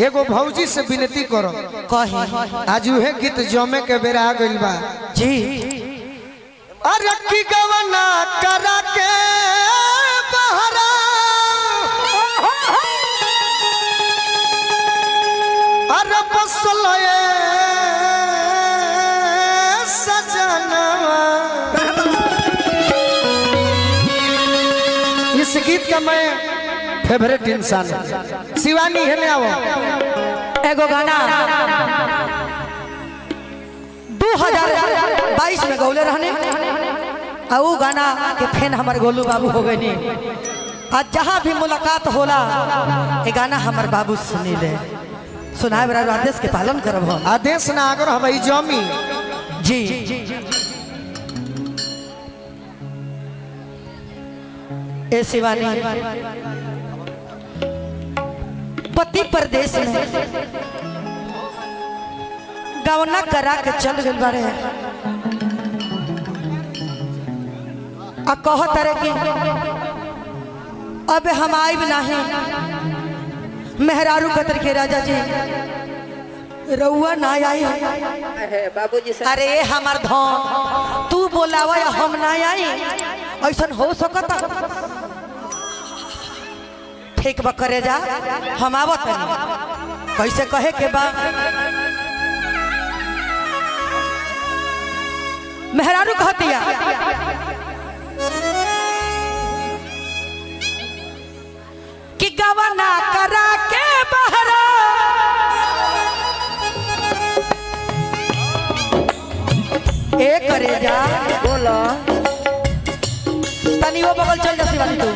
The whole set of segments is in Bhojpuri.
एगो भौजी से विनती करो कहे आज उहे गीत जमे के बेरा आ गइल बा जी। अरे की गवना करा के बहरा अरे बसलए सजनवा। इस गीत का मैं फेवरेट इंसान शिवानी है ने आओ एगो गाना 2022 में गौले रहने और वो गाना के फैन हमारे गोलू बाबू हो गए नहीं। आज जहाँ भी मुलाकात होला ये गाना हमारे बाबू सुनी ले सुनाए बराबर आदेश के पालन करब हम। आदेश ना अगर हम जमी जी ए शिवानी पति परदेश में गवना करा के चल गए बारे आ कहत रे कि अब हम आइब नहीं मेहरारू कतर के राजा जी रउआ ना आई बाबूजी अरे हमार धन तू बोलावा हम ना आई ऐसा हो सकता ठीक बा करे जा हम आवत कैसे कहे के बा मेहरारू कहतिया कि गवना करा के बहरा ए करे जा बोलो तनी वो बगल चल जा शिवानी तू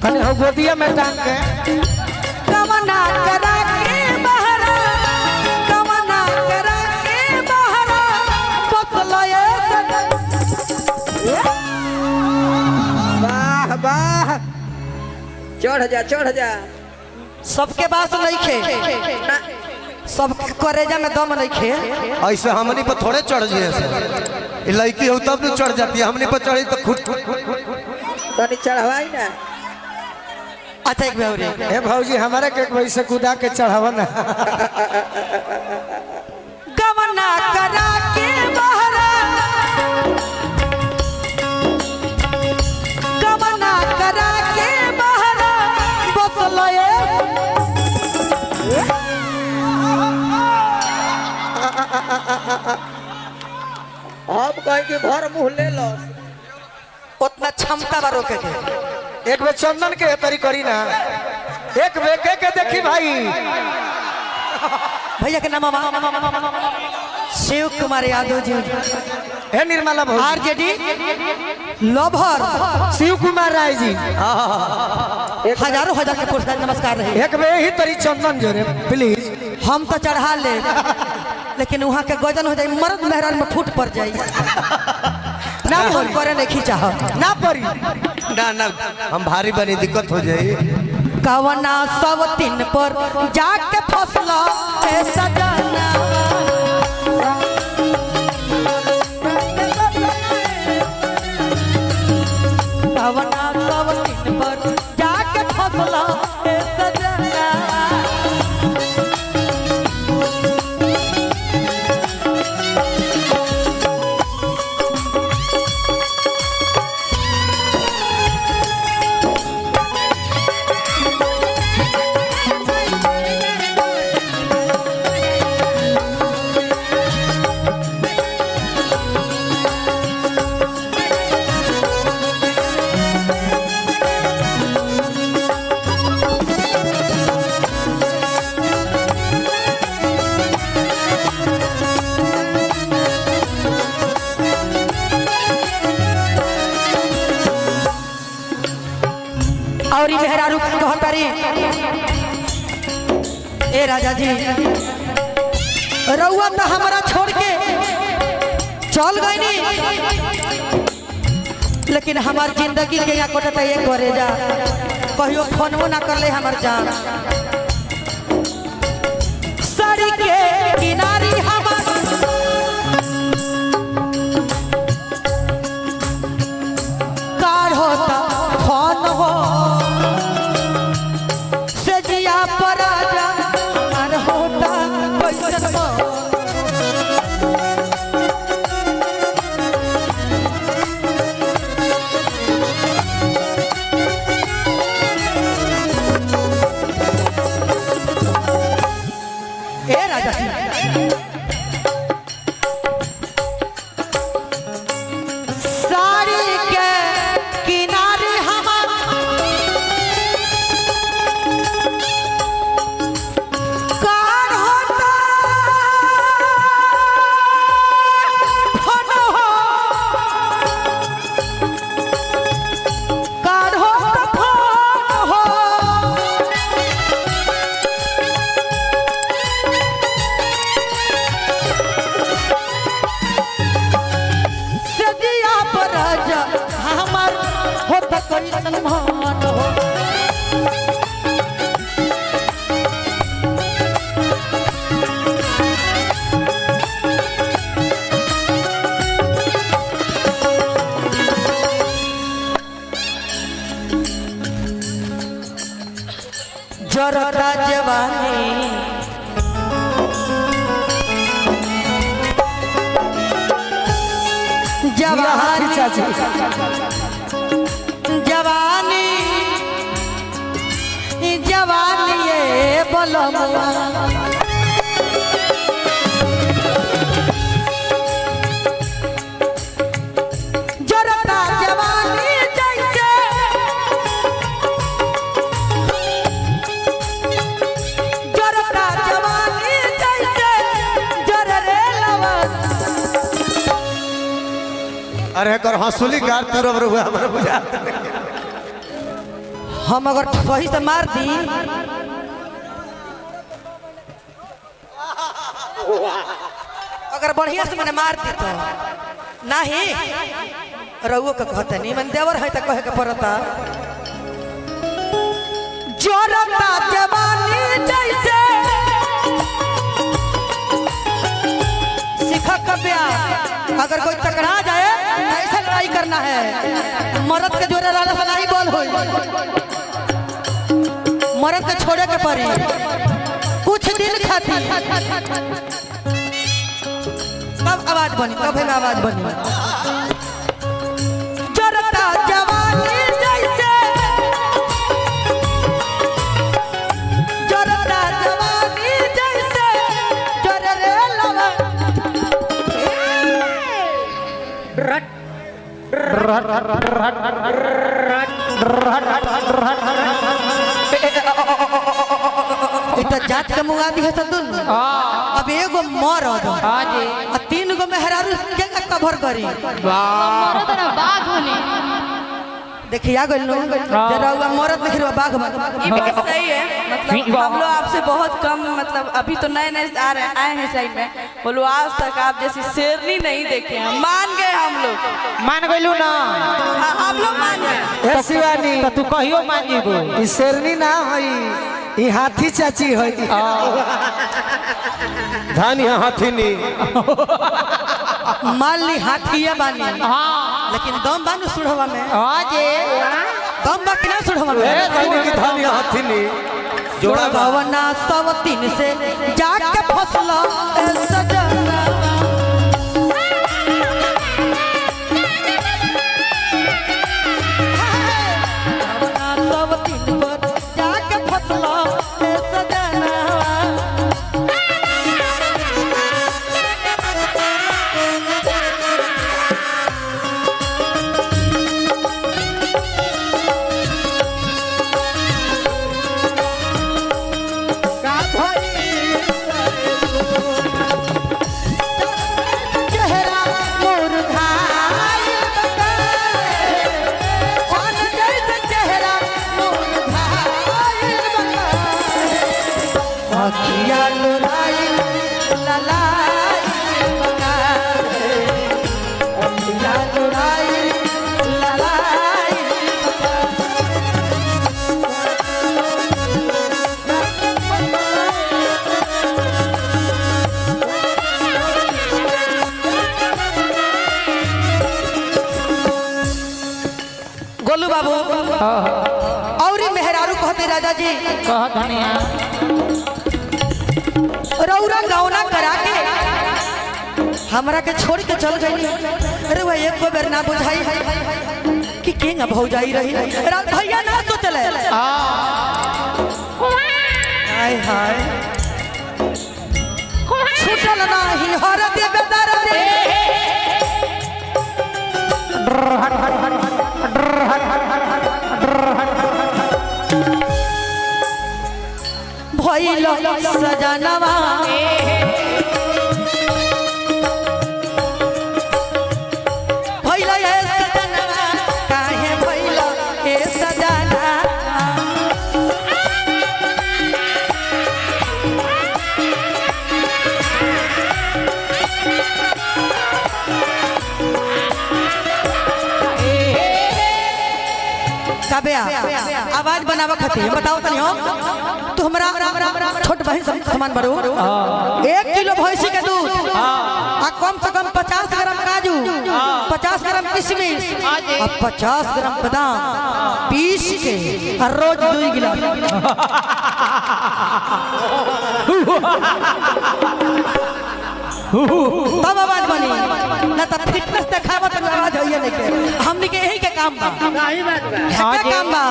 अरे हो गोदिया में टांग के कवना करा के बहरा कवना करा के बहरा बसलए वाह वाह चढ़ जा सबके बात नहीं खे सब करेजा में दम नहीं खे ऐसे हमनी पर थोड़े चढ़ जाए लड़की हो तब तो चढ़ जाती है हमनी पर चढ़ी तो खुद तनी चढ़वाई ना। अच्छा एक बेवरी हे भौजी हमारे के वैसे कूदा के चढ़ावा ना गवना करा के बहरा गवना करा के बहरा बसलए हम कहीं कि भर मुँह ले लो उतना क्षमता बा रोके के एक बे चंदन के तरी करी ना एक बे के देखी भाई भैया के नाम शिव कुमार यादव जी हे निर्मला भौजी आरजेडी लवर शिव कुमार राय जी हजारों हजार के पुरस्कार नमस्कार रहे एक बे ही तरी चंदन जोरे प्लीज हम तो चढ़ा ले लेकिन वहाँ के गजन हो जाए मर्द मेहरान में फूट पड़ जाए ना हम करे नहीं खींचा ना पड़ी ना हम भारी बनी दिक्कत हो जाए कवना सब तीन पर जाके फसला ए सजना कवना सब तीन पर जाके फसला ए सजना और मेहरारू कहतारी ए राजा जी रउआ तो हमारा छोड़ के चल गई नी लेकिन हमार जिंदगी के यहाँ कोटा ये करे जा कहियो फोनवो ना कर ले हमार जान साड़ी के किनारी हमार कार होता फोन हो से जिया जरता जवानी जवानी जवानी जवानी ये बलमुआ जरता जवानी जैसे जरता जवानी जैसे जर रे लवन। अरे कर हंसुली गार तुरब रुआ हमरा बुझा हम अगर सही से मार दी अगर बढ़िया से मैंने मार दी तो नहीं रउओ के कहते नहीं मन देवर है तो कहे के पड़ता जोरता जवानी जैसे सिखा कब्या अगर कोई टकरा जाए ऐसा लड़ाई करना है मर्द के जोरे वाला से नहीं बोल होई मर्द के छोड़े के पड़ी कुछ दिन खाती तब आवाज बनी तब है आवाज बनी जरता जवानी जैसे जरता जवानी जैसे जर रे लवन। इतना जात के मुंगा दी है सदुन अब एगो मरद आ तीन गो मेहरारू के कवर करी देखिए आ गइल नो जरा मरद नहीं रहा बाघ में ये बात सही है मतलब हम लोग आपसे बहुत कम मतलब अभी तो नए नए आए हैं साइड में बोलो आज तक आप जैसी शेरनी नहीं देखे हैं मान गए हम लोग मान गइलू ना हम लोग मान गए ए शिवानी तो तू कहियो मान जीबो ई शेरनी ना हई ई हाथी चाची हई धान यहाँ हाथी नहीं मान ली हाथीए बानी लेकिन दम बानू सुढ़वा में दम बा कि ना सुढ़वा में धान यहाँ हाथी नहीं जोड़ा भवना सब तीन से जाके फसला ए सजना भवना सब तीन पर जाके फसला ए सजना गोलू बाबू और मेहरारू कहते राजा जी कह धनिया रौरा गौना करा के हमरा के छोड़ के चल गई अरे भाई एक बेर ना बुझाई कि केंगा भौजाई रही रात भैया ना सोचले हाय हाय छूटल नाही हर दे बेदर दे भइल सजनवा भइल ए सजनवा काहे भइल ए सजना काबे आवाज बनावा खातिर बताओ तनी हो तू हमरा छोट बहन समान बड़ो 1 किलो भैंसी के दूध आ कम से कम 50 ग्राम काजू 50 ग्राम किशमिश और 50 ग्राम बादाम पीस के रोज 2 गिलास तब आवाज बनी ना तो फिटनेस दिखावा तो आवाज होइए नहीं के हमनी के यही के काम बा सही बात बा हाँ क्या जी। काम बा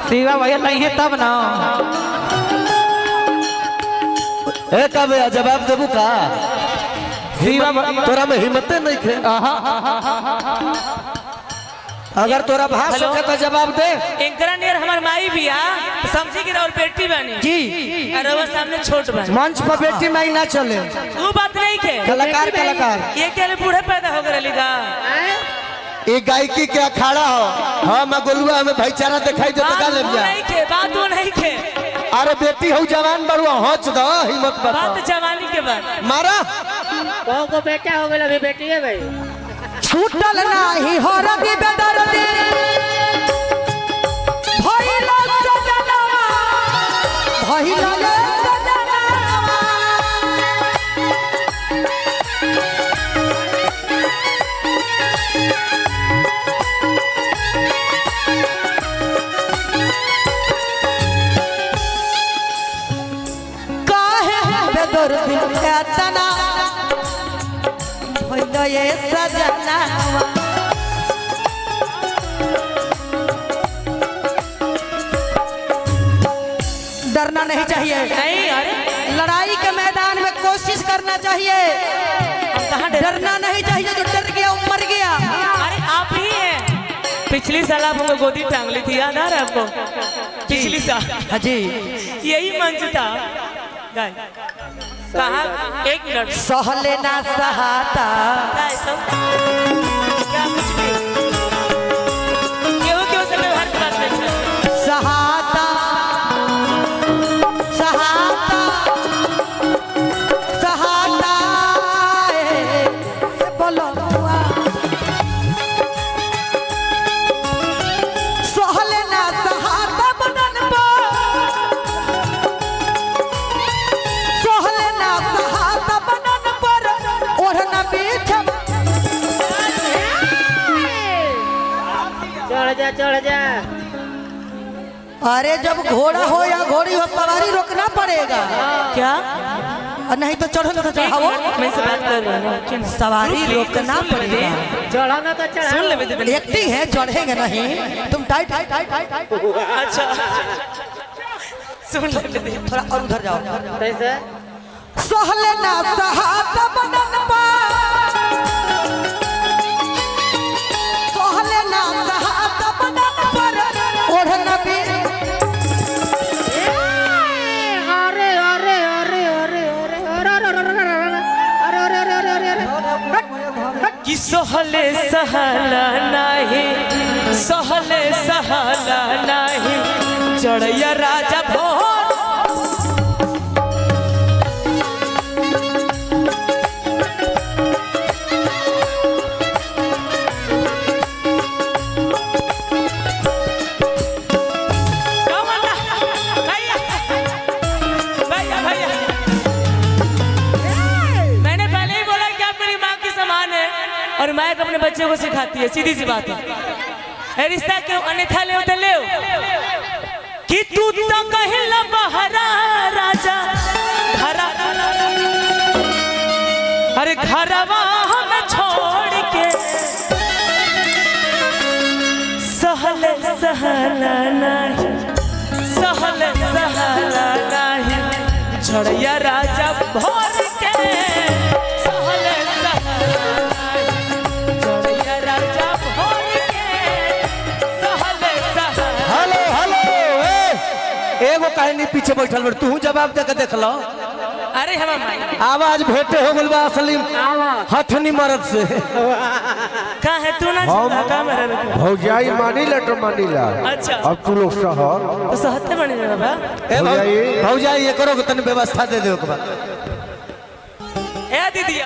शिवा भैया नहीं है तब ना। ए कब जवाब देबू का शिवा भैया तोरा में हिम्मते नहीं थे अगर तोरा भाष सके तो जवाब दे। एकरा नियर हमार माई बिया समझी की और बेटी बनी जी और वो सामने छोट बनी मंच पर बेटी नहीं ना चले वो बात नहीं के कलाकार कलाकार ये क्या बूढ़े पैदा हो गए का ये गायकी के अखाड़ा हो। हाँ मैं गोलुआ हमें भाईचारा दिखाई देता का ले जा। नहीं के बात वो नहीं के अरे बेटी हो जवान बड़ुआ हंस दो हिम्मत बता बात जवानी के बाद मारा को बेटा हो गया अभी बेटी है भाई छूटल नाही हरदी बेदरदी भइला सजनवा भइला ले सजनवा काहे बेदरदी एतना भइला ये सजनवा डरना नहीं चाहिए नहीं अरे लड़ाई के मैदान में कोशिश करना चाहिए कहाँ डरना नहीं चाहिए जो डर गया वो मर गया अरे आप ही हैं पिछली साल आप हमको गोदी टांग ली थी याद आ रहा है आपको पिछली साल हाँ जी यही मंच था गाय कहाँ एक मिनट सहले ना सहाता गाय सब क्या कुछ भी क्यों से व्यवहार की बात नहीं है सहाता सहाता सहाता बोलो सहले ना सहाता बनन सहले ना सहाता बनन पर ओढ़ना बीच चढ़ जा अरे जब घोड़ा हो या घोड़ी हो सवारी रोकना पड़ेगा क्या और नहीं तो चढ़ो ना तो चढ़ाओ मैं से बात कर रहा हूँ क्यों? सवारी रुक ले, रोकना सुन ले पड़ेगा चढ़ाना तो चढ़ा सुन ले मेरे दिल। एक्टिंग है चढ़ेंगे नहीं तुम टाइट टाइट टाइट टाइट अच्छा सुन ले मेरे दिल। थोड़ा और उधर जाओ कैसे सहले ना सहाता बनन पा सहले ना सहाता बनन पर ओढ़ना भी अरे अरे अरे अरे अरे अरे अरे अरे कि सहले सहला नहीं सहले सहला नहीं चढ़ैया राजा भोर भैया भैया मैंने पहले ही बोला कि आप मेरी माँ की समान है और मैं अपने बच्चे को सिखाती है सीधी सी बात है रिश्ता क्यों अन्यथा ले तो ले कि तू तो कहला बहरा राजा घरा अरे घरवा हम छोड़ के सहले सहला नहीं सहले सहला नहीं झड़िया राजा भोर के सहले सहला नहीं झड़िया राजा भोर के सहले सहला हेलो हेलो एगो कहानी पीछे बैठल बड़ तू जवाब दे के देख लो अरे हम माई आवाज भेंटे हो गइल बा असली हथनी मरद से कहाँ है तू ना कहाँ मेरा रुको भौजाई मानीला तो मानीला अच्छा अब तू लोग शहर तो सहते बने बाबा ए भौजाई ये करो तने व्यवस्था दे दे ओकरा ए दीदी